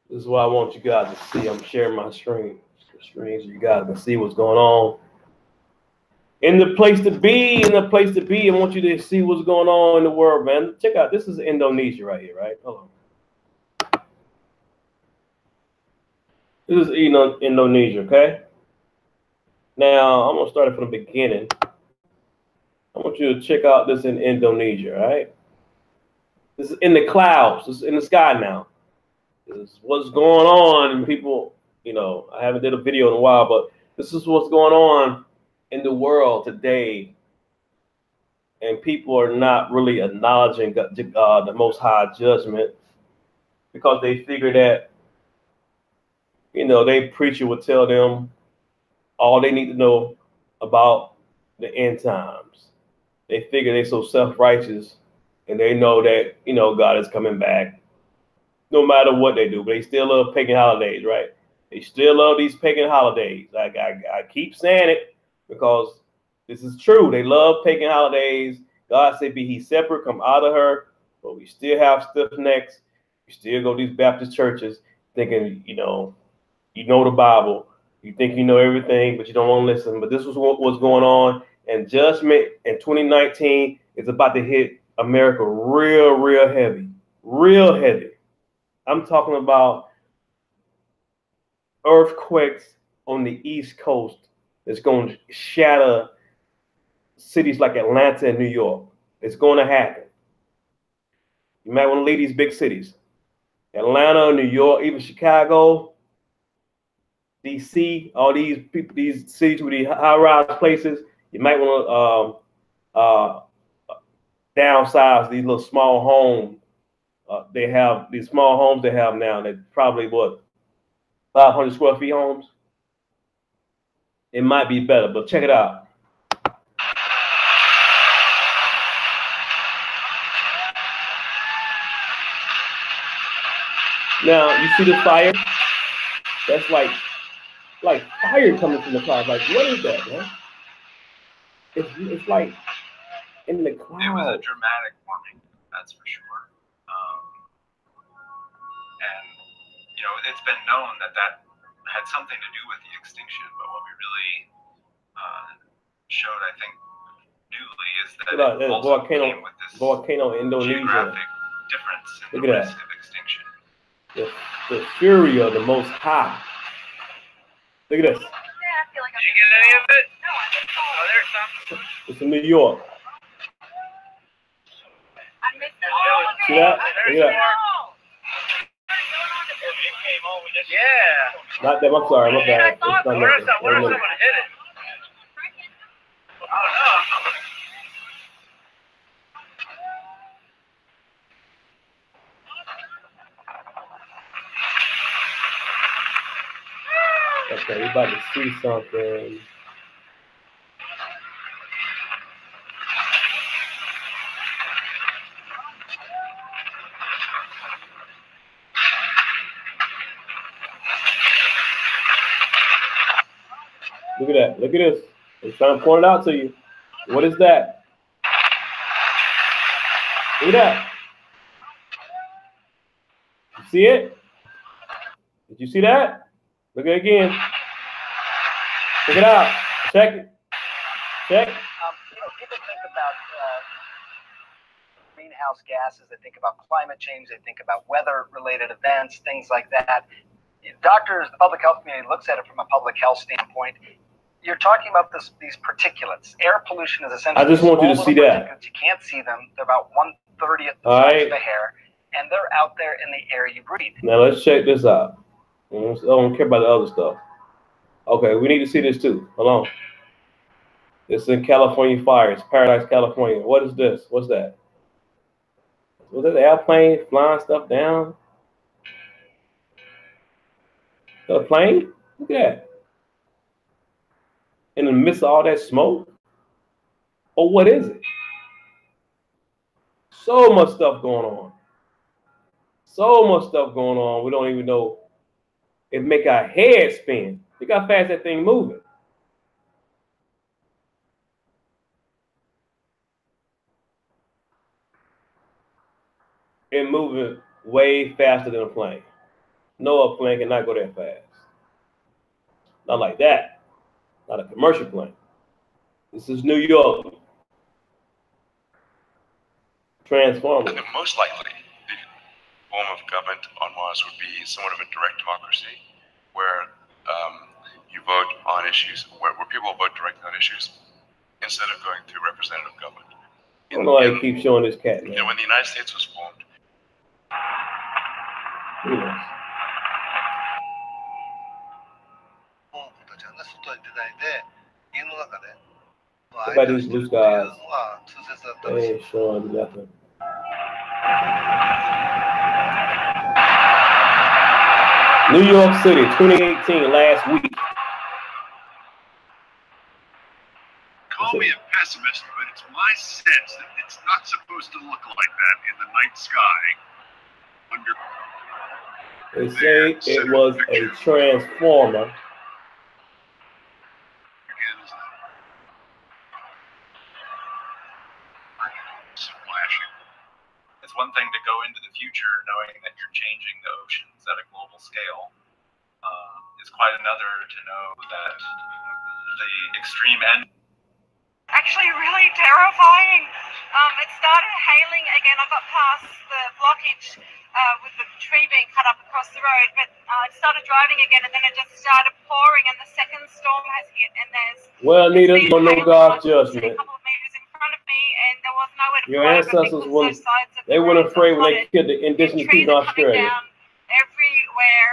This is what I want you guys to see. I'm sharing my screen so you guys can see what's going on. In the place to be, I want you to see what's going on in the world, man. Check out, this is Indonesia right here, right? Hold on. This is Indonesia, okay? Now, I'm going to start it from the beginning. I want you to check out this in Indonesia, right? This is in the clouds. This is in the sky now. This is what's going on, and people, I haven't did a video in a while, but this is what's going on in the world today. And people are not really acknowledging the Most High judgment because they figure that, they preacher would tell them all they need to know about the end times. They figure they're so self-righteous and they know that, God is coming back no matter what they do. But they still love pagan holidays, right? They still love these pagan holidays. I keep saying it because this is true. They love pagan holidays. God said, be he separate, come out of her. But we still have stiff necks. We still go to these Baptist churches thinking, you know the Bible. You think you know everything, but you don't want to listen. But this was what was going on. And judgment in 2019 is about to hit America real, real heavy. Real heavy. I'm talking about earthquakes on the East Coast that's going to shatter cities like Atlanta and New York. It's going to happen. You might want to leave these big cities. Atlanta, New York, even Chicago, DC, all these people, these cities with these high-rise places, you might want to downsize these little small homes. They have these small homes they have now. They're probably what, 500 square feet homes. It might be better, but check it out. Now you see the fire? That's like fire coming from the clouds. Like, what is that, man? It's like in the clouds. It was a dramatic warming, that's for sure. And it's been known that had something to do with the extinction. But what we really showed, I think, newly is that it also came with this volcano in Indonesia. Geographic difference in the risk of extinction. The fury of the Most High. Look at this. Did you get any of it? No, I didn't. Oh, there's some. It's in New York. I missed it. See that? Look at that. Yeah. Not them. I'm sorry. My bad. It's not what if someone hit it? I don't know. Okay, we're about to see something. Look at that. Look at this. I'm trying to point it out to you. What is that? Look at that. You see it? Did you see that? Look at it again. Check it out. Check it. Check. People think about greenhouse gases. They think about climate change. They think about weather-related events, things like that. Doctors, the public health community looks at it from a public health standpoint. You're talking about these particulates. Air pollution is essentially. I just want you to see that. You can't see them. They're about 1/30th the size of a hair, and they're out there in the air you breathe. Now let's check this out. I don't care about the other stuff. Okay, we need to see this too. Hold on. This is in California fires, Paradise, California. What is this? What's that? Was that the airplane flying stuff down? The plane? Look at that. In the midst of all that smoke? Or what is it? So much stuff going on. So much stuff going on. We don't even know. It make our head spin. Look how fast that thing moving. and moving way faster than a plane. No, a plane cannot go that fast. Not like that. Not a commercial plane. This is New York. Transformers. I think most likely the form of government on Mars would be somewhat of a direct democracy, where you vote on issues, where people vote directly on issues, instead of going through representative government. I don't know why he keeps showing this cat, man. You know, when the United States was formed. What about these blue skies? They ain't showing nothing. New York City, 2018, last week. Call me a pessimist, but it's my sense that it's not supposed to look like that in the night sky. They say it was a transformer. It's one thing to go into the future knowing that you're changing the oceans at a global scale. It's quite another to know that the extreme end. Actually really terrifying. It started hailing again. I got past the blockage with the tree being cut up across the road, but it started driving again, and then it just started pouring, and the second storm has hit, and there's... Well, Anita, you don't know God's judgment. A couple of meters in front of me, and there was nowhere to your ancestors weren't afraid when they killed the indigenous people in Australia. Down everywhere,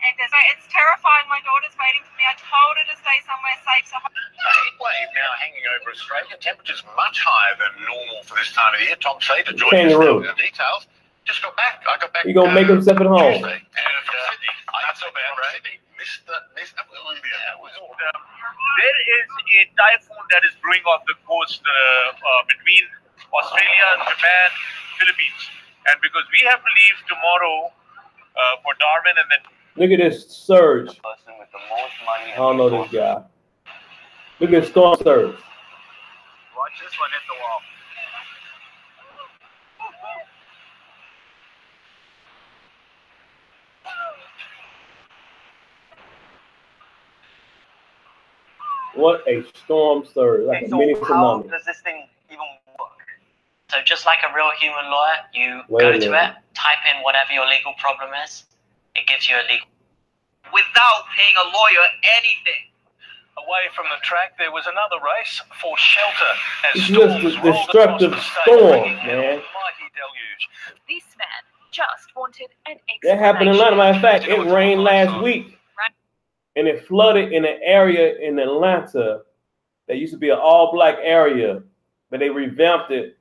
and it's terrifying. My daughter's waiting for me. I told her to stay somewhere safe. So a heat wave now hanging over Australia. Temperatures much higher than normal for this time of the year. Tom Slater joining us now with the details. Just got back. I got back. You're gonna make himself at home. Tuesday. Sydney. Not so bad, right? Missed Olympia. There is a typhoon that is brewing off the coast between Australia, Japan, Philippines, and because we have to leave tomorrow for Darwin, and then look at this surge. Person with the most money. I don't know this guy. Look at this storm surge. Watch this one hit the wall. What a storm surge, like a mini tsunami. How does this thing even work? So just like a real human lawyer, you go to it, type in whatever your legal problem is, it gives you a legal... Without paying a lawyer anything. Away from the track, there was another race for shelter. It's just a destructive storm, man. Mighty deluge. This man just wanted an explanation. That happened in Atlanta. Matter of fact, it rained last week. And it flooded in an area in Atlanta that used to be an all-black area, but they revamped it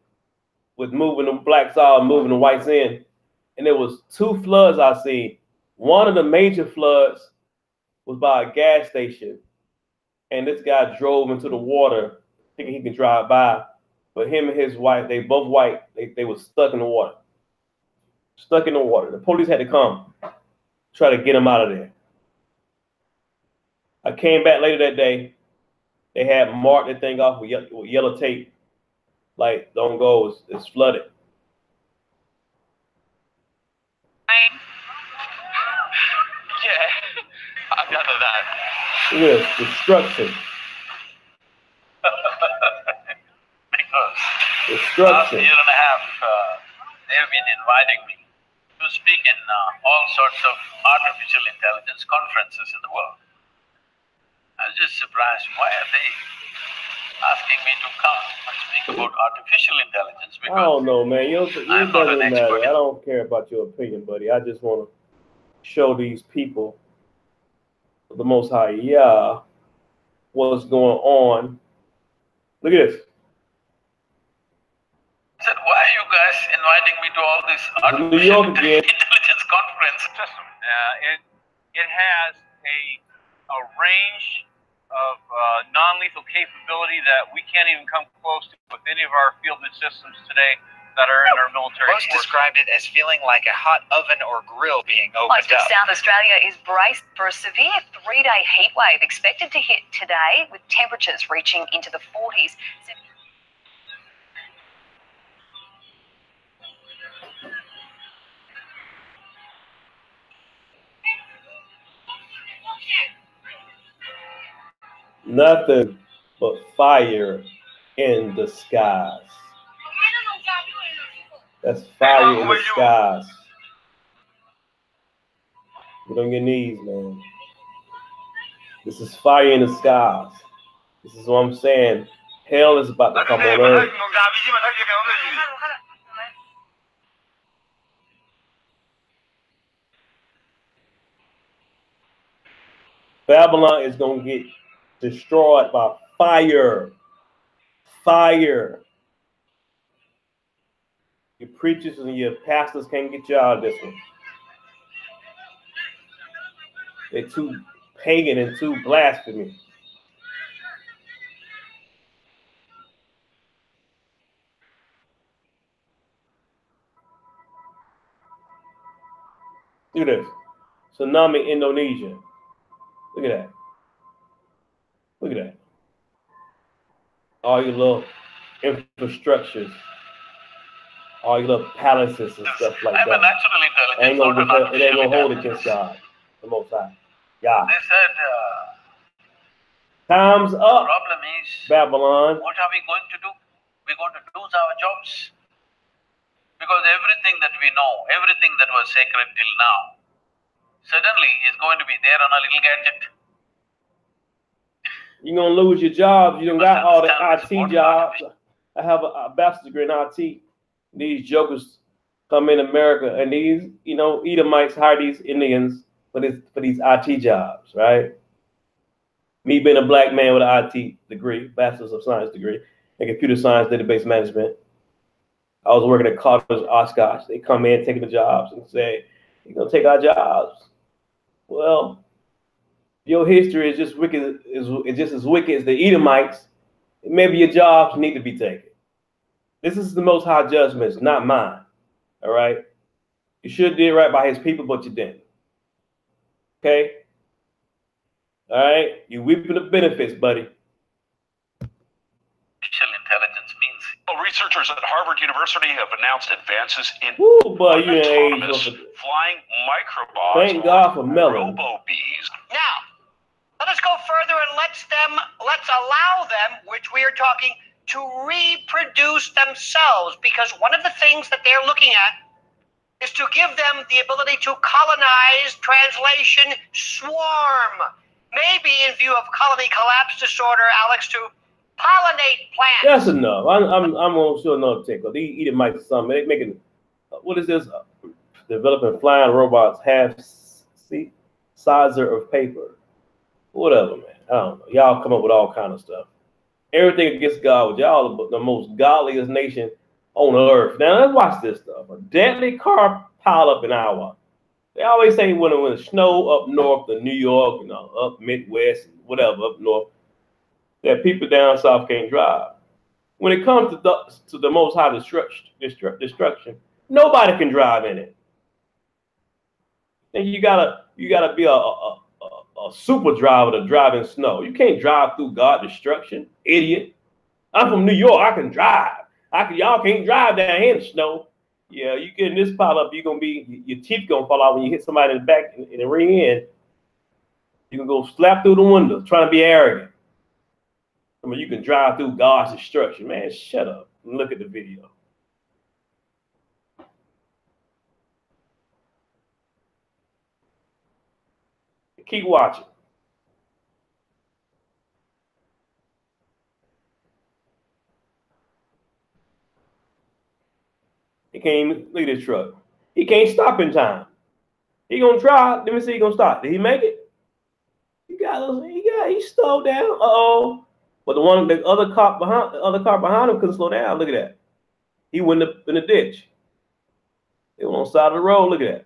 with moving the blacks out and moving the whites in. And there was 2 floods I seen. One of the major floods was by a gas station, and this guy drove into the water thinking he could drive by, but him and his wife, they both white, they were stuck in the water. Stuck in the water. The police had to come try to get him out of there. I came back later that day. They had marked the thing off with yellow tape. Like, don't go, it's flooded. Yeah, I've got that. Look at this, destruction. Because destruction. last year and a half, they've been inviting me to speak in all sorts of artificial intelligence conferences in the world. I was just surprised. Why are they asking me to come and speak about artificial intelligence? Because I don't know, man. It doesn't matter. I don't care about your opinion, buddy. I just want to show these people, the Most High, what's going on. Look at this. I said, why are you guys inviting me to all this artificial intelligence conference? It has a range of non-lethal capability that we can't even come close to with any of our fielded systems today that are in our military Most described it as feeling like a hot oven or grill being opened Most of up. South Australia is braced for a severe 3-day heat wave expected to hit today, with temperatures reaching into the 40s. Nothing but fire in the skies. That's fire in the skies. Get on your knees, man. This is fire in the skies. This is what I'm saying. Hell is about to come on earth. Babylon is going to get destroyed by fire. Fire. Your preachers and your pastors can't get you out of this one. They're too pagan and too blasphemy. Look at this. Tsunami, Indonesia. Look at that. Look at that. All your little infrastructures, all your little palaces and stuff like that. It ain't gonna hold against God, the Most High. God. They said, time's up. The problem is, Babylon. What are we going to do? We're going to lose our jobs. Because everything that we know, everything that was sacred till now, suddenly is going to be there on a little gadget. You're going to lose your jobs. You don't got all the IT jobs. I have a bachelor's degree in IT. These jokers come in America, and these, you know, Edomites hire these Indians for these IT jobs, right? Me being a black man with an IT degree, bachelor's of science degree, and computer science database management. I was working at Carter's Oshkosh. They come in taking the jobs and say, "You're gonna take our jobs." Well, your history is just wicked. Is just as wicked as the Edomites. Maybe your jobs need to be taken. This is the Most High judgments, not mine. All right. You should have did right by His people, but you didn't. Okay. All right. You reaping the benefits, buddy. Artificial intelligence means. Researchers at Harvard University have announced advances in autonomous flying microbots. Thank God for Melon. Robo-bees. Now, let us go further and let's allow them, which we are talking, to reproduce themselves, because one of the things that they're looking at is to give them the ability to colonize, translation, swarm. Maybe in view of colony collapse disorder, Alex, to pollinate plants. That's enough. I'm gonna show another tickle. They eat it might something. They making what is this? Developing flying robots half sizer of paper. Whatever, man. I don't know. Y'all come up with all kind of stuff. Everything against God. With y'all the most godliest nation on earth. Now let's watch this stuff. A deadly car pileup in Iowa. They always say when it snow up north in New York, you know, up Midwest, whatever, up north, that people down south can't drive. When it comes to the Most High destruction, nobody can drive in it. And you gotta be a super driver to drive in snow. You can't drive through God destruction, idiot. I'm from New York. I can drive. Y'all can't drive down here in the snow. Yeah, you get in this pile up, your teeth gonna fall out when you hit somebody in the back in the rear end. You can go slap through the window, trying to be arrogant. I mean, you can drive through God's destruction. Man, shut up and look at the video. Keep watching. He can't even look at this truck. He can't stop in time. He gonna try. Let me see. He gonna stop. Did he make it? He slowed down. Uh-oh. But the other car behind him couldn't slow down. Look at that. He went up in the ditch. They went on the side of the road. Look at that.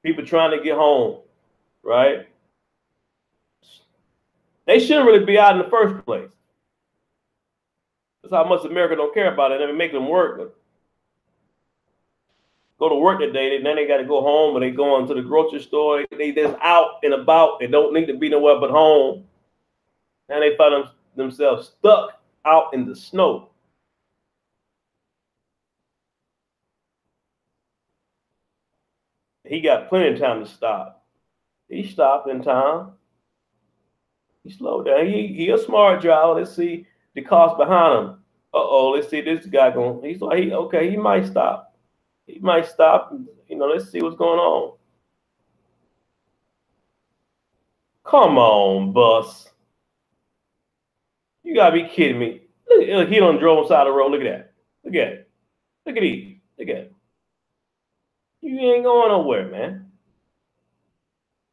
People trying to get home, right? They shouldn't really be out in the first place. That's how much America don't care about it. They make them work. Go to work that day, then they got to go home, or they go into the grocery store. They just out and about. They don't need to be nowhere but home. And they find themselves stuck out in the snow. He got plenty of time to stop. He stopped in time. He slowed down. He a smart driver. Let's see the cars behind him. Let's see this guy going. He's like, okay, he might stop. He might stop. You know, let's see what's going on. Come on, bus. You gotta be kidding me. Look, he done drove on the side of the road. Look at that. Look at it. Look at these. Look at it. You ain't going nowhere, man.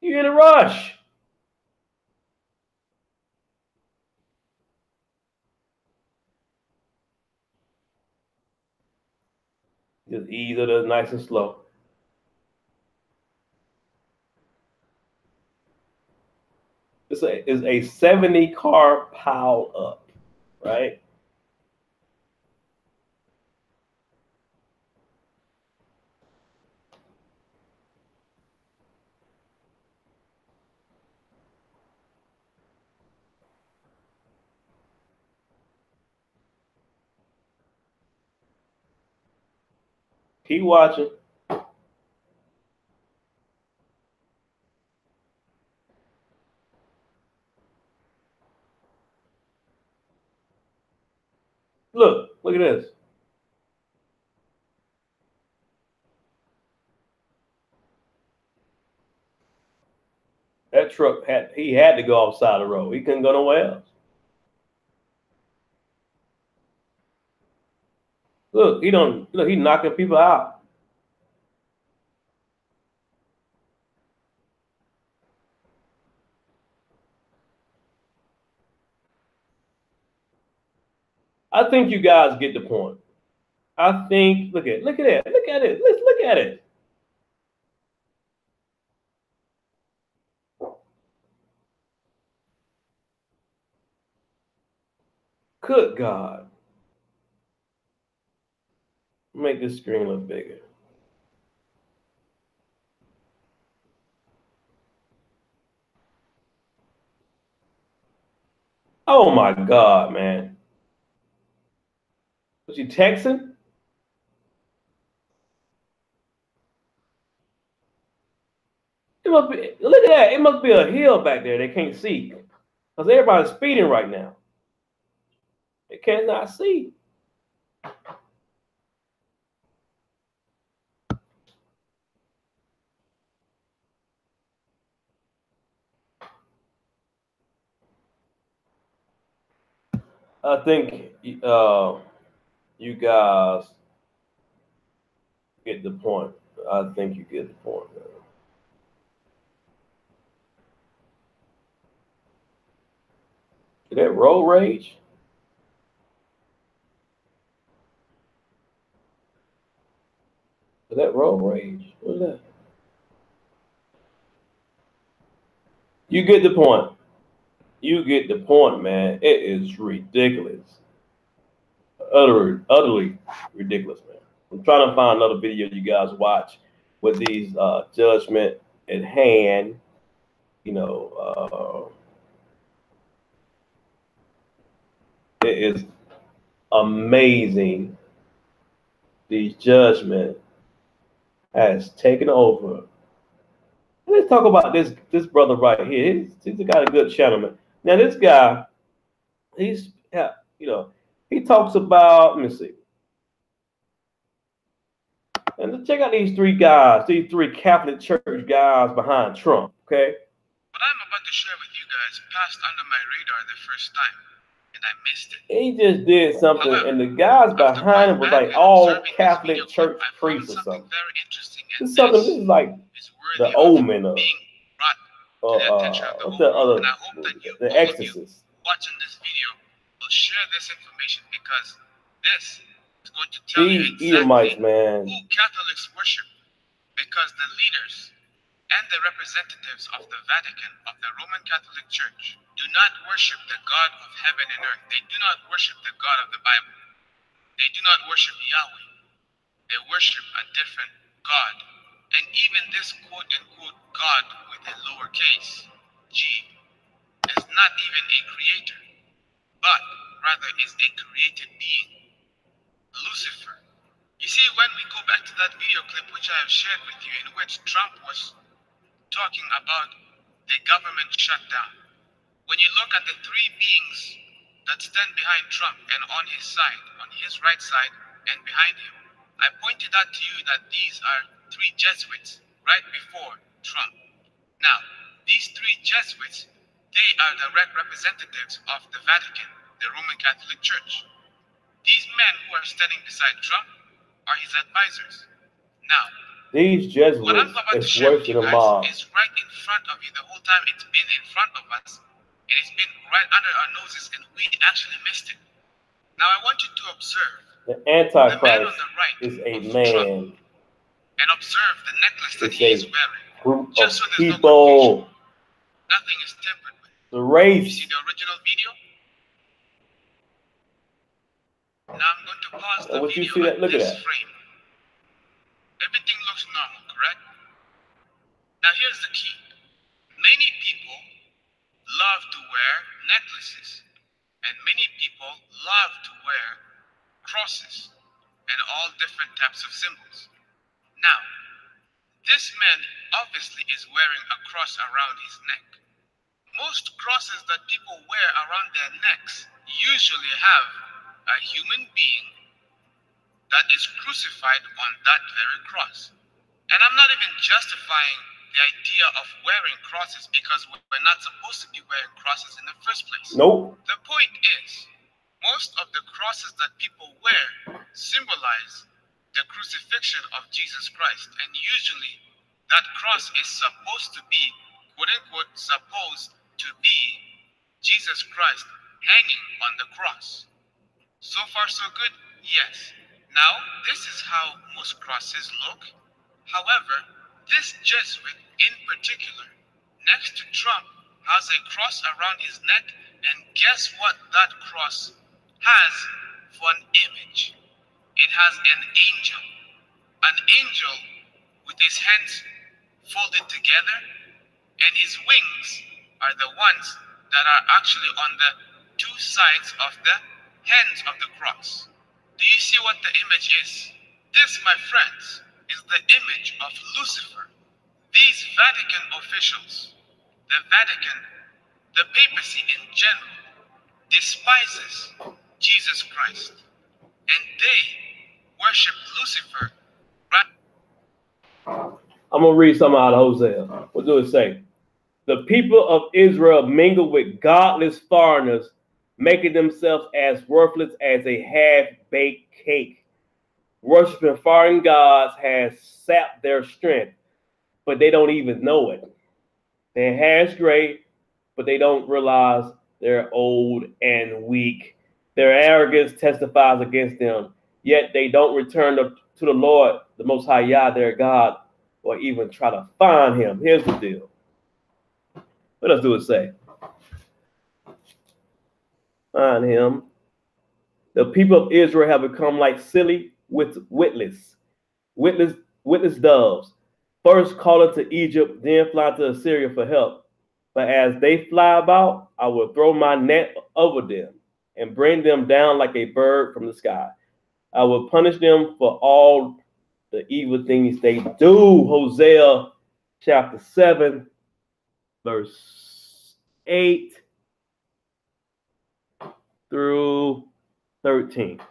You in a rush. Just ease it nice and slow. It's a 70 car pile up, right? Keep watching. Look at this. That truck had to go outside the road. He couldn't go nowhere else. Look, he's knocking people out. I think you guys get the point. I think look at it. Look at it. Let's look at it. Good God. Make this screen look bigger. Oh my God, man. Was you texting? It must be, look at that. It must be a hill back there they can't see. Because everybody's speeding right now. They cannot see. I think you guys get the point. I think you get the point. Is that road rage? Is that road rage? What is that? You get the point. You get the point, man. It is ridiculous. Utterly ridiculous, man. I'm trying to find another video you guys watch with these judgment at hand. You know, it is amazing. The judgment has taken over. Let's talk about this brother right here. He's got a good gentleman. Now this guy, he talks about, let me see. And check out these three guys, these three Catholic Church guys behind Trump, okay? What I'm about to share with you guys passed under my radar the first time, and I missed it. He just did something, and the guys behind him was like all Catholic Church priests or something. This is like the omen of what's the other, the Exorcist. Watching this video will share this information because this is going to tell you exactly who Catholics worship, because the leaders and the representatives of the Vatican, of the Roman Catholic Church, do not worship the God of heaven and earth. They do not worship the God of the Bible. They do not worship Yahweh. They worship a different God. And even this quote-unquote God with a lowercase g is not even a creator, but rather is a created being. Lucifer, You see, when we go back to that video clip which I have shared with you, in which Trump was talking about the government shutdown, when you look at the three beings that stand behind Trump and on his side, on his right side and behind him, I pointed out to you that these are three Jesuits right before Trump. Now, these three Jesuits, they are direct representatives of the Vatican, the Roman Catholic Church. These men who are standing beside Trump are his advisors. Now, these Jesuits, what I'm about to share with you guys is right in front of you. The whole time it's been in front of us. It has been right under our noses, and we actually missed it. Now I want you to observe the Antichrist the man on the right is a man, Trump, and observe the necklace that he is wearing. Group just of so there's people. no confusion. Nothing is tempered with. The race. You see the original video? Now I'm going to pause the what video you see that? Look at that. frame. Everything looks normal, correct? Now here's the key. Many people love to wear necklaces, and many people love to wear crosses and all different types of symbols. Now, this man obviously is wearing a cross around his neck. Most crosses that people wear around their necks usually have a human being that is crucified on that very cross. And I'm not even justifying the idea of wearing crosses because we're not supposed to be wearing crosses in the first place. Nope. The point is, most of the crosses that people wear symbolize the crucifixion of Jesus Christ. And usually that cross is supposed to be, quote unquote, supposed to be Jesus Christ hanging on the cross. So far so good? Yes. Now, this is how most crosses look. However, this Jesuit in particular, next to Trump, has a cross around his neck, and guess what that cross has for an image? It has an angel with his hands folded together, and his wings are the ones that are actually on the two sides of the hands of the cross. Do you see what the image is? This, my friends, is the image of Lucifer. These Vatican officials, the Vatican, the papacy in general, despises Jesus Christ. And they worship Lucifer. I'm going to read something out of Hosea. What do it say? The people of Israel mingle with godless foreigners, making themselves as worthless as a half-baked cake. Worshipping foreign gods has sapped their strength, but they don't even know it. They're hair straight, but they don't realize they're old and weak. Their arrogance testifies against them, yet they don't return to the Lord, the Most High Yah, their God, or even try to find him. Here's the deal. What else do it say? Find him. The people of Israel have become like silly witless doves. First calling to Egypt, then fly to Assyria for help. But as they fly about, I will throw my net over them and bring them down like a bird from the sky. I will punish them for all the evil things they do. Hosea chapter 7, verse 8 through 13.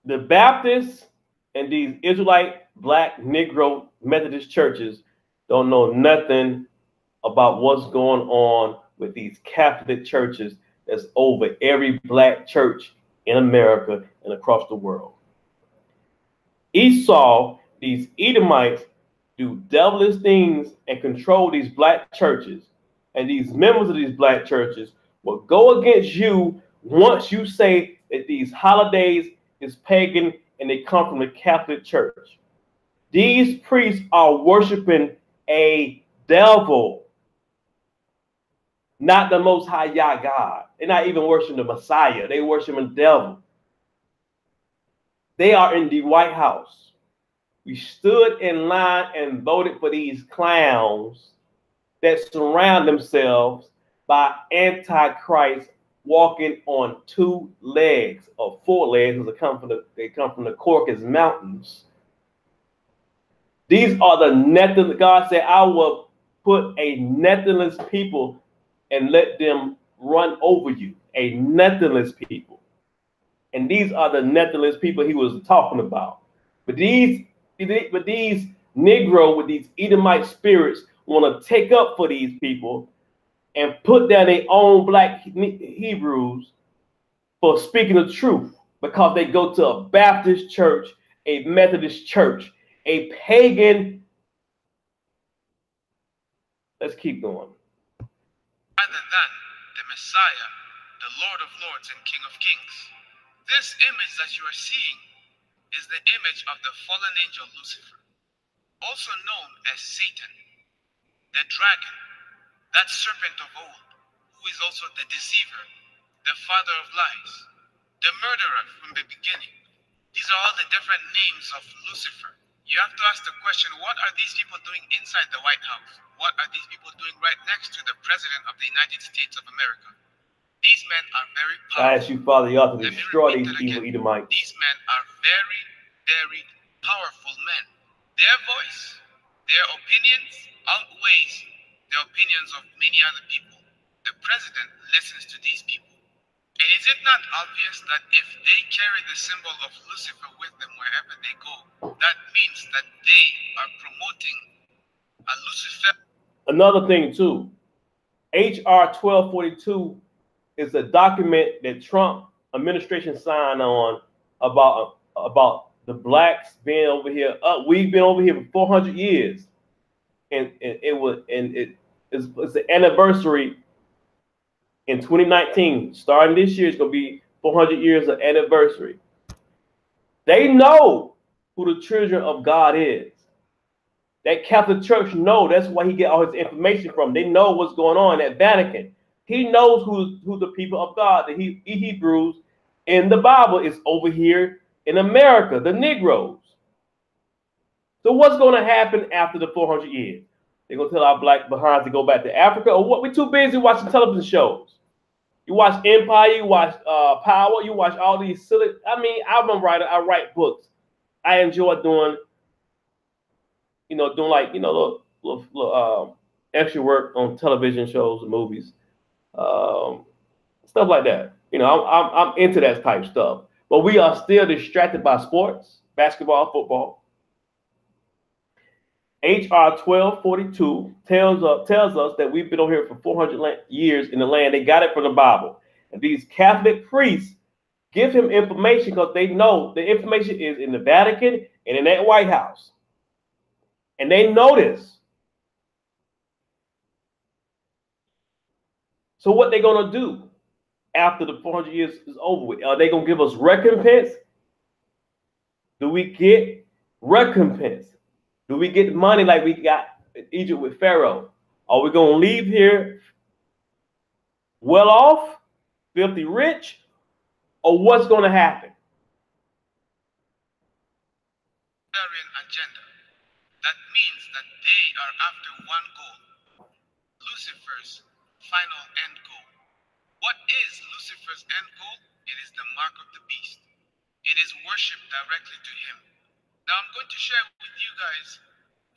The Baptists and these Israelite Black Negro Methodist churches don't know nothing about what's going on with these Catholic churches that's over every black church in America and across the world. Esau, these Edomites, do devilish things and control these black churches. And these members of these black churches will go against you once you say that these holidays is pagan and they come from the Catholic Church. These priests are worshiping a devil, not the Most High Yah God. They're not even worshiping the Messiah. They worship the devil. They are in the White House. We stood in line and voted for these clowns that surround themselves by Antichrist walking on 2 legs or 4 legs, because they come from the Caucasus Mountains. These are the Nephilim. God said, I will put a Nephilim people and let them run over you. A Nephilim people. And these are the Nephilim people he was talking about. But these Negro with these Edomite spirits want to take up for these people and put down their own black Hebrews for speaking the truth, because they go to a Baptist church, a Methodist church, a pagan. Let's keep going. Rather than the Messiah, the Lord of Lords and King of Kings. This image that you are seeing is the image of the fallen angel Lucifer, also known as Satan, the dragon, that serpent of old, who is also the deceiver, the father of lies, the murderer from the beginning. These are all the different names of Lucifer. You have to ask the question, what are these people doing inside the White House? What are these people doing right next to the President of the United States of America? These men are very powerful. I ask you, Father, you ought to destroy these evil Edomites. These men are very, very powerful men. Their voice, their opinions outweighs the opinions of many other people. The President listens to these people. And is it not obvious that if they carry the symbol of Lucifer with them wherever they go, that means that they are promoting a Lucifer? Another thing too, HR 1242 is a document that Trump administration signed on about the blacks being over here. We've been over here for 400 years, and it's the anniversary in 2019. Starting this year, it's gonna be 400 years of anniversary. They know who the children of God is. That Catholic Church know. That's why he get all his information from. They know what's going on at Vatican. He knows who the people of God, the Hebrews in the Bible, is over here in America, the Negroes. So what's going to happen after the 400 years? They're going to tell our black behinds to go back to Africa, or what? We're too busy watching television shows. You watch Empire, you watch Power, you watch all these silly. I mean, I'm a writer. I write books. I enjoy doing like, little extra work on television shows and movies, stuff like that. I'm into that type stuff. But we are still distracted by sports, basketball, football. HR 1242 tells us that we've been over here for 400 years in the land. They got it from the Bible. And these Catholic priests give him information because they know the information is in the Vatican and in that White House. And they know this. So what they going to do after the 400 years is over with? Are they going to give us recompense? Do we get recompense? Do we get money like we got in Egypt with Pharaoh? Are we going to leave here well off, filthy rich, or what's going to happen? Agenda. That means that they are after one goal, Lucifer's final end goal. What is Lucifer's end goal? It is the mark of the beast. It is worship directly to him. Now I'm going to share with you guys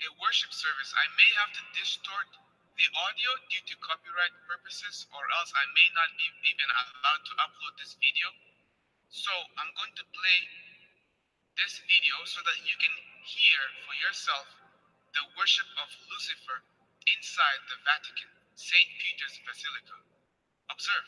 a worship service. I may have to distort the audio due to copyright purposes, or else I may not be even allowed to upload this video. So I'm going to play this video so that you can hear for yourself the worship of Lucifer inside the Vatican, St. Peter's Basilica. Observe.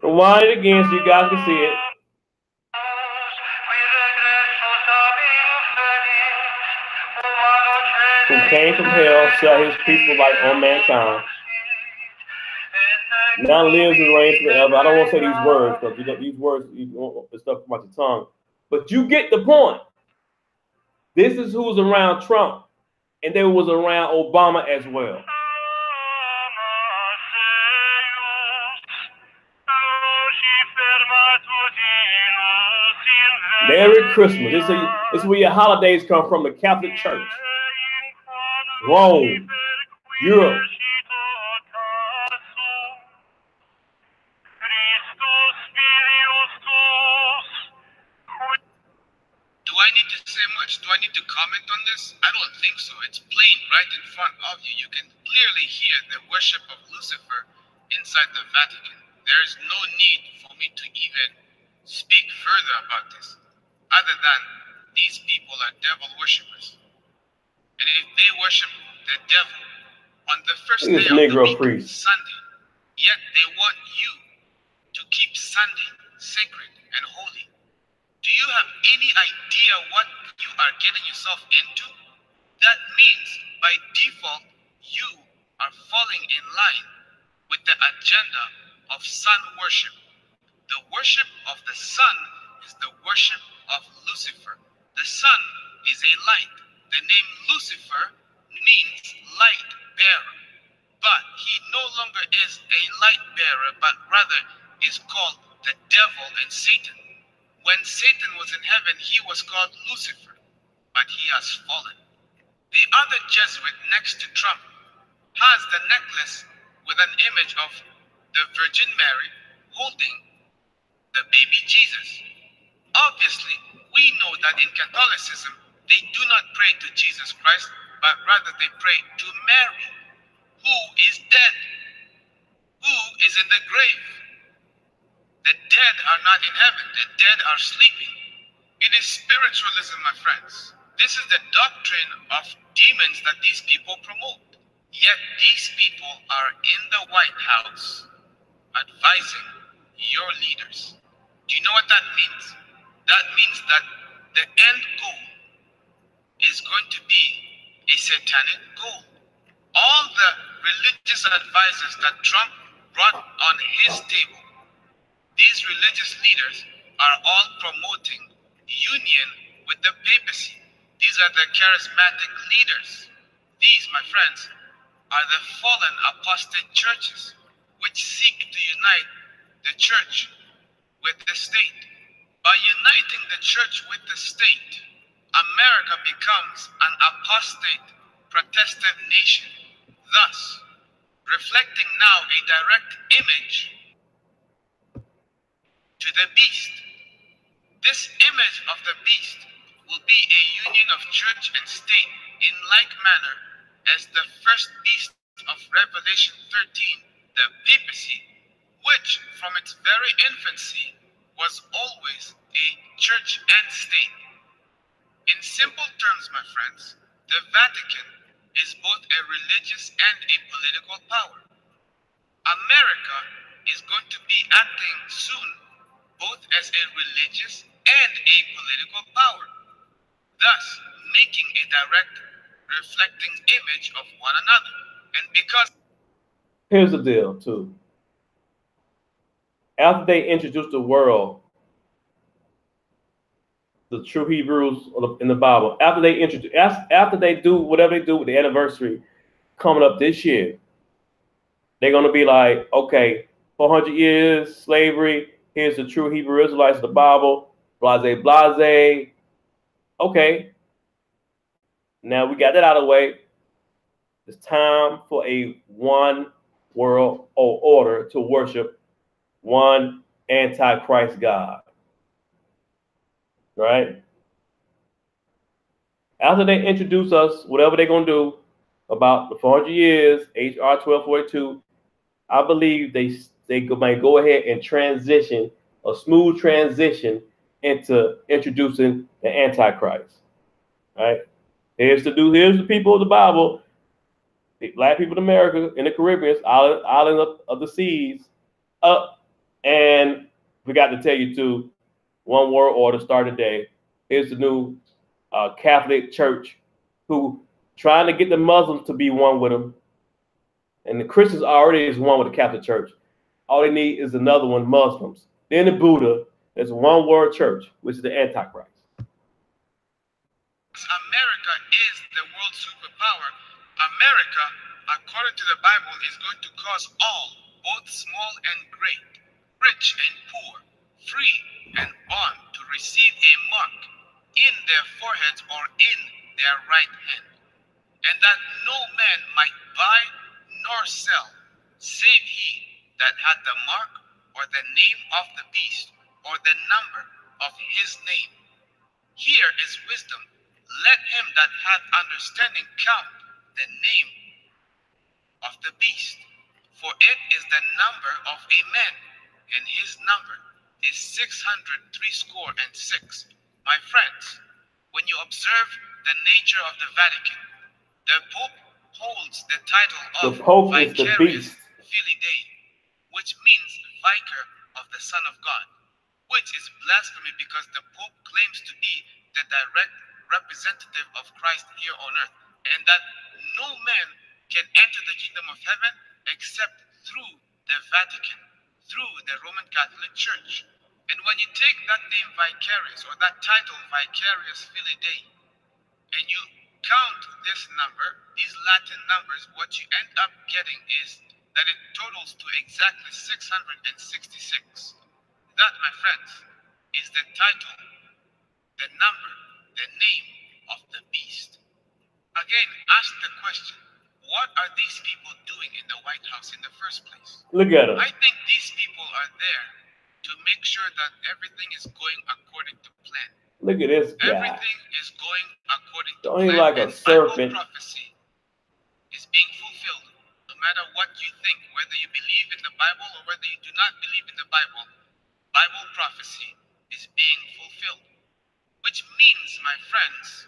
Rewind it again so you guys can see it. came from hell, shall his peaceful light on mankind. Now lives and reigns forever. I don't want to say these words because you know these words, the stuff about your tongue. But you get the point. This is who's around Trump, and they was around Obama as well. Merry Christmas. This is where your holidays come from, the Catholic Church. Rome, Europe. Do I need to say much? Do I need to comment on this? I don't think so. It's plain right in front of you. You can clearly hear the worship of Lucifer inside the Vatican. There is no need for me to even speak further about this, other than these people are devil worshippers. And if they worship the devil on the first day of the week, Sunday, yet they want you to keep Sunday sacred and holy, do you have any idea what you are getting yourself into? That means, by default, you are falling in line with the agenda of sun worship. The worship of the sun is the worship of Lucifer. The sun is a light. The name Lucifer means light bearer. But he no longer is a light bearer, but rather is called the devil and Satan. When Satan was in heaven, he was called Lucifer, but he has fallen. The other Jesuit next to Trump has the necklace with an image of the Virgin Mary holding the baby Jesus. Obviously, we know that in Catholicism, they do not pray to Jesus Christ, but rather they pray to Mary, who is dead, who is in the grave. The dead are not in heaven. The dead are sleeping. It is spiritualism, my friends. This is the doctrine of demons that these people promote. Yet these people are in the White House advising your leaders. Do you know what that means? That means that the end goal is going to be a satanic goal. All the religious advisors that Trump brought on his table, these religious leaders are all promoting union with the papacy. These are the charismatic leaders. These, my friends, are the fallen apostate churches which seek to unite the church with the state. By uniting the church with the state, America becomes an apostate Protestant nation, thus reflecting now a direct image to the beast. This image of the beast will be a union of church and state in like manner as the first beast of Revelation 13, the papacy, which from its very infancy was always a church and state. In simple terms, my friends, the Vatican is both a religious and a political power. America is going to be acting soon both as a religious and a political power, thus making a direct reflecting image of one another. And because here's the deal too. After they introduce the world, the true Hebrews in the Bible, after they do whatever they do with the anniversary coming up this year, they're gonna be like, okay, 400 years slavery. Here's the true Hebrew Israelites of the Bible. Blase, blase. Okay. Now we got that out of the way. It's time for a one world order to worship one antichrist God. Right? After they introduce us, whatever they're going to do about the 400 years, HR 1242, I believe they might go ahead and transition, a smooth transition into introducing the Antichrist. Right? Here's the people of the Bible, the black people in America, in the Caribbean, island of the seas, up. And we got to tell you too, one world order start today. Here's the new Catholic Church, who trying to get the Muslims to be one with them. And the Christians already is one with the Catholic Church. All they need is another one, Muslims. Then the Buddha, there's a one-world church, which is the Antichrist. America is the world superpower. America, according to the Bible, is going to cause all, both small and great, rich and poor, free and bond, to receive a mark in their foreheads or in their right hand, and that no man might buy nor sell, save he that had the mark or the name of the beast or the number of his name. Here is wisdom. Let him that hath understanding count the name of the beast, for it is the number of a man, and his number is 666. My friends, when you observe the nature of the Vatican, the Pope holds the title of Vicarius Filii Dei, which means vicar of the Son of God, which is blasphemy because the Pope claims to be the direct representative of Christ here on earth, and that no man can enter the kingdom of heaven except through the Vatican, through the Roman Catholic Church. And when you take that name Vicarious, or that title Vicarius Filii Dei, and you count this number, these Latin numbers, what you end up getting is that it totals to exactly 666. That, my friends, is the title, the number, the name of the beast. Again, ask the question, what are these people doing in the White House in the first place? Look at them. I think these people are there to make sure that everything is going according to plan. Look at this guy. Everything is going according to Only plan. like a serpent. Bible prophecy is being fulfilled. No matter what you think, whether you believe in the Bible or whether you do not believe in the Bible, Bible prophecy is being fulfilled. Which means, my friends,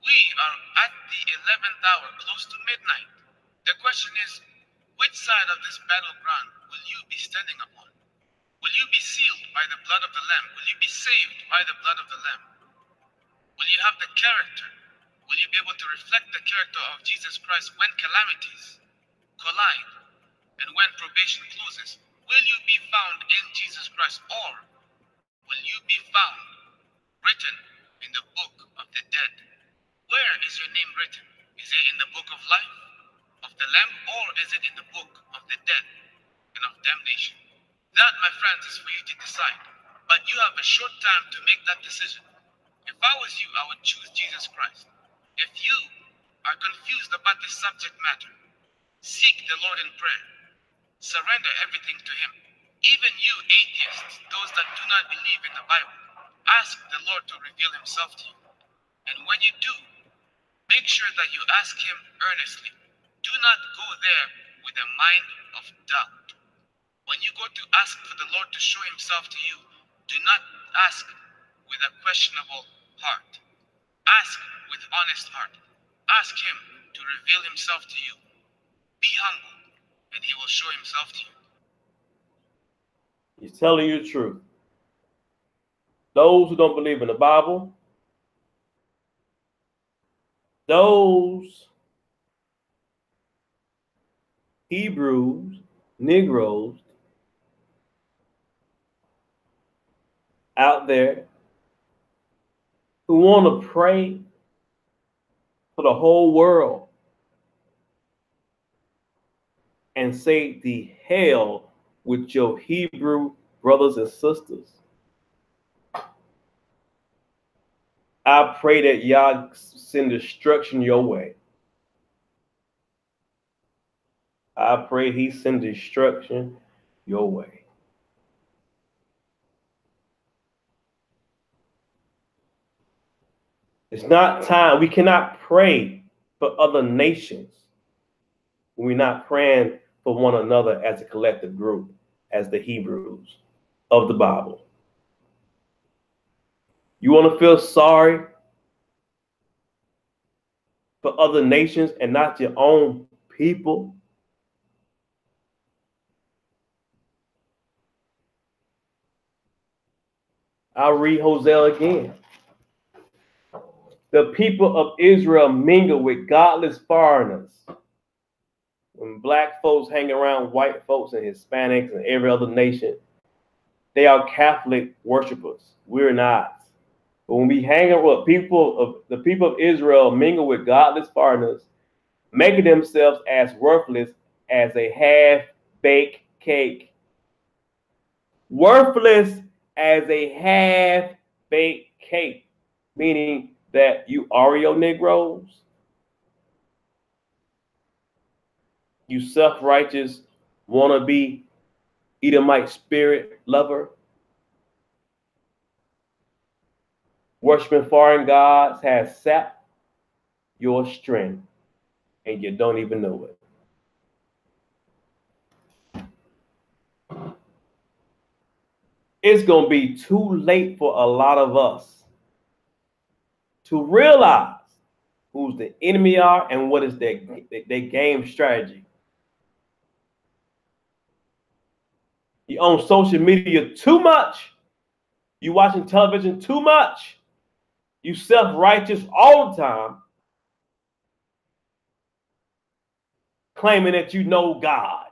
we are at the 11th hour, close to midnight. The question is, which side of this battleground will you be standing upon? Will you be sealed by the blood of the Lamb? Will you be saved by the blood of the Lamb? Will you have the character? Will you be able to reflect the character of Jesus Christ when calamities collide and when probation closes? Will you be found in Jesus Christ, or will you be found written in the book of the dead? Where is your name written? Is it in the book of life of the Lamb, or is it in the book of the dead and of damnation? That, my friends, is for you to decide. But you have a short time to make that decision. If I was you, I would choose Jesus Christ. If you are confused about this subject matter, seek the Lord in prayer. Surrender everything to Him. Even you atheists, those that do not believe in the Bible, ask the Lord to reveal Himself to you. And when you do, make sure that you ask Him earnestly. Do not go there with a mind of doubt. When you go to ask for the Lord to show Himself to you, do not ask with a questionable heart. Ask with honest heart. Ask Him to reveal Himself to you. Be humble, and He will show Himself to you. He's telling you the truth. Those who don't believe in the Bible, those Hebrews, Negroes out there who want to pray for the whole world and say the hell with your Hebrew brothers and sisters. I pray that y'all send destruction your way. I pray He send destruction your way. It's not time. We cannot pray for other nations when we're not praying for one another as a collective group, as the Hebrews of the Bible. You want to feel sorry for other nations and not your own people? I'll read Hosea again. The people of Israel mingle with godless foreigners. When black folks hang around white folks and Hispanics and every other nation, they are Catholic worshipers. We're not. But when we hang around the people of Israel mingle with godless foreigners, making themselves as worthless as a half-baked cake. Worthless as a half-baked cake, meaning that you Oreo Negroes, you self-righteous wannabe Edomite spirit lover, worshiping foreign gods has sapped your strength and you don't even know it. It's going to be too late for a lot of us to realize who's the enemy are and what is their game strategy. You own social media too much. You watching television too much. You self-righteous all the time, claiming that you know God.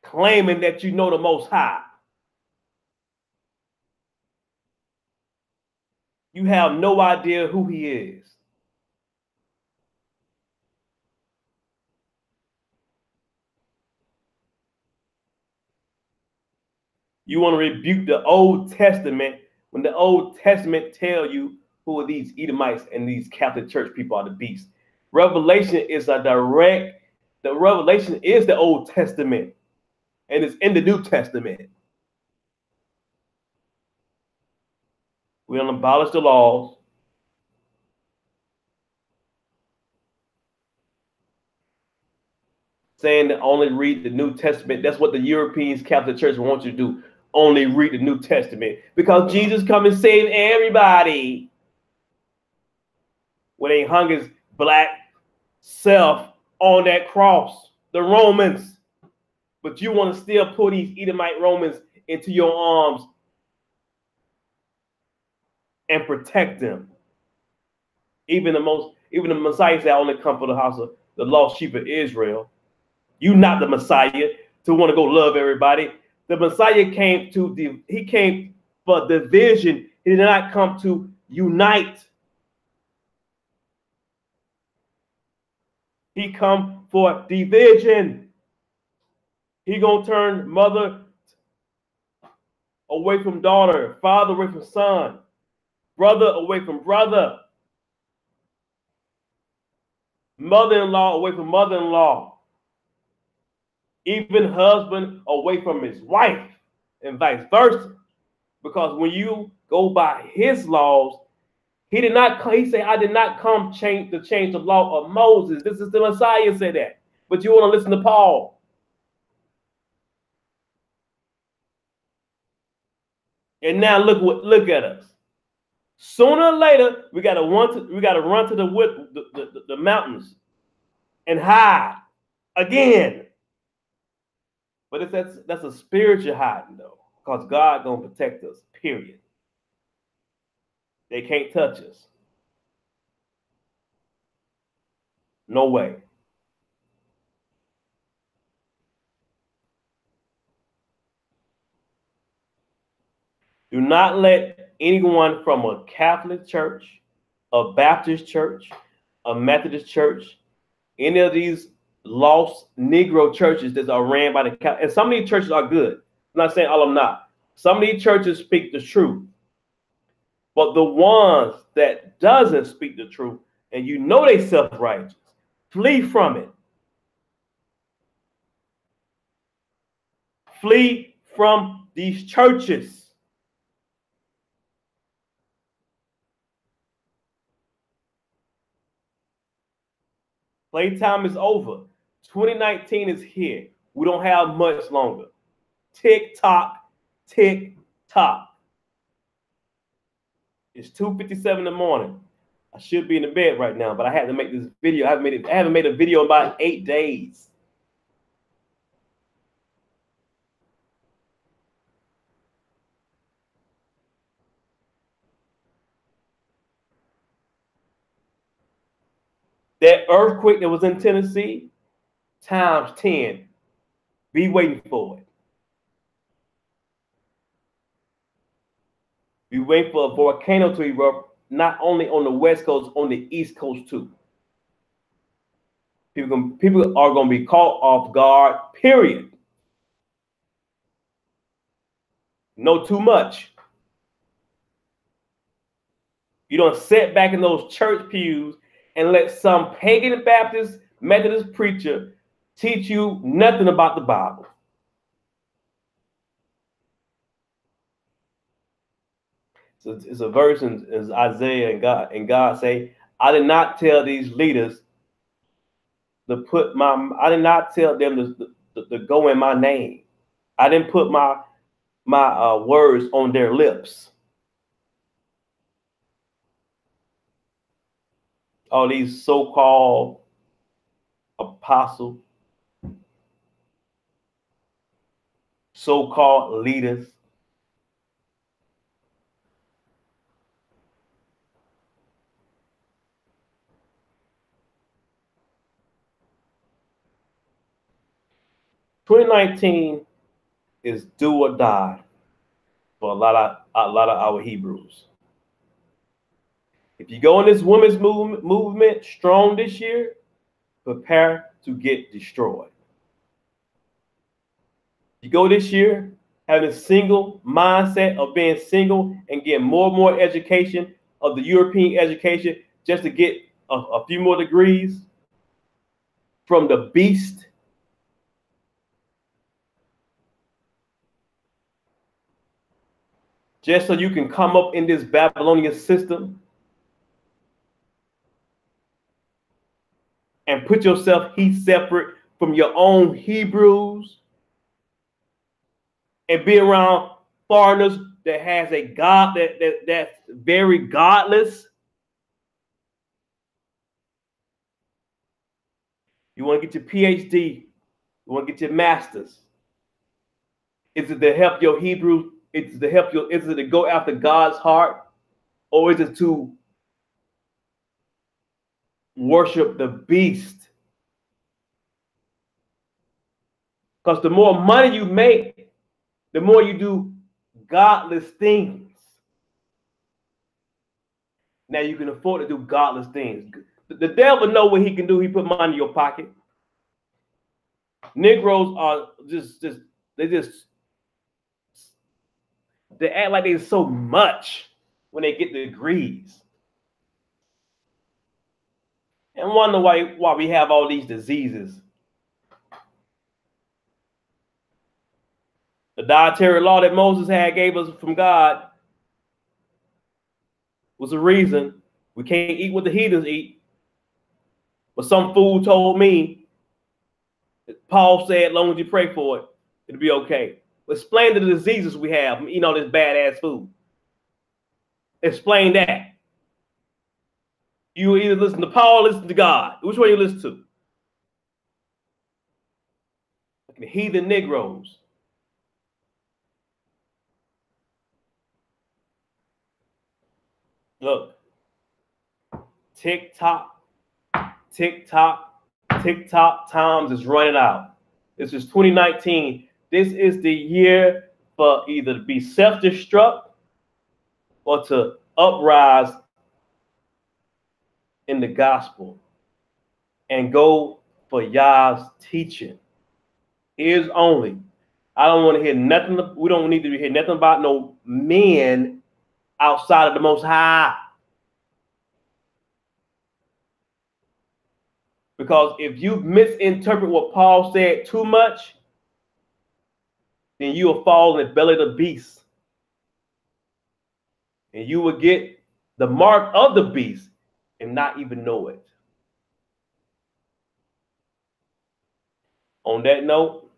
Claiming that you know the Most High. You have no idea who He is. You want to rebuke the Old Testament when the Old Testament tell you who are these Edomites and these Catholic Church people are the beasts. Revelation is the Revelation is the Old Testament and it's in the New Testament. We don't abolish the laws. Saying to only read the New Testament. That's what the European Catholic Church wants you to do. Only read the New Testament. Because Jesus come and save everybody. When they hung his black self on that cross. The Romans. But you want to still pull these Edomite Romans into your arms and protect them. Even the Messiah said, I only come for the house of the lost sheep of Israel. You not the Messiah to want to go love everybody. The Messiah came for division. He did not come to unite. He come for division. He gonna turn mother away from daughter, father away from son, brother away from brother, mother-in-law away from mother-in-law, even husband away from his wife, and vice versa. Because when you go by his laws, he said, I did not come to change the law of Moses. This is the Messiah said that. But you want to listen to Paul. And now look at us. Sooner or later, we gotta run to the mountains and hide again. But that's a spiritual hiding though, because God gonna protect us. Period. They can't touch us. No way. Do not let anyone from a Catholic church, a Baptist church, a Methodist church, any of these lost Negro churches that are ran by the Catholic, and some of these churches are good. I'm not saying all of them not. Some of these churches speak the truth. But the ones that doesn't speak the truth, and you know they self-righteous, flee from it. Flee from these churches. Playtime is over. 2019 is here. We don't have much longer. Tick tock, tick tock. It's 2:57 in the morning. I should be in the bed right now, but I had to make this video. I haven't made a video in about 8 days. That earthquake that was in Tennessee, times 10. Be waiting for it. Be waiting for a volcano to erupt, not only on the West Coast, on the East Coast too. People are going to be caught off guard, period. Know too much. You don't sit back in those church pews and let some pagan Baptist Methodist preacher teach you nothing about the Bible. So it's a verse in Isaiah, and God say, I did not tell these leaders I did not tell them to go in my name. I didn't put my words on their lips. All these so-called apostles, so-called leaders, (2019) is do or die for a lot of our Hebrews. If you go in this women's movement strong this year, prepare to get destroyed. You go this year having a single mindset of being single and getting more and more education of the European education just to get a few more degrees from the beast. Just so you can come up in this Babylonian system and put yourself separate from your own Hebrews and be around foreigners that has a God that's very godless. You want to get your PhD, you want to get your master's. Is it to help your Hebrew? Is it to go after God's heart? Or is it to worship the beast? Because the more money you make, the more you do godless things. Now you can afford to do godless things. The devil know what he can do. He put money in your pocket. Negroes are they act like they're so much when they get the degrees. And wonder why we have all these diseases. The dietary law that Moses gave us from God was a reason. We can't eat what the heathens eat. But some fool told me, Paul said, as long as you pray for it, it'll be okay. Explain the diseases we have from eating all this badass food. Explain that. You either listen to Paul or listen to God. Which one you listen to? Like the heathen Negroes. Look. TikTok times is running out. This is 2019. This is the year for either to be self-destruct or to uprise in the gospel and go for Yah's teaching. Ears only. I don't want to hear nothing. We don't need to hear nothing about no men outside of the Most High. Because if you misinterpret what Paul said too much, then you will fall in the belly of the beast. And you will get the mark of the beast and not even know it. On that note,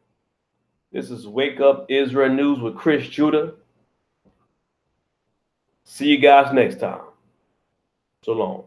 this is Wake Up Israel News with Chris Judah. See you guys next time. So long.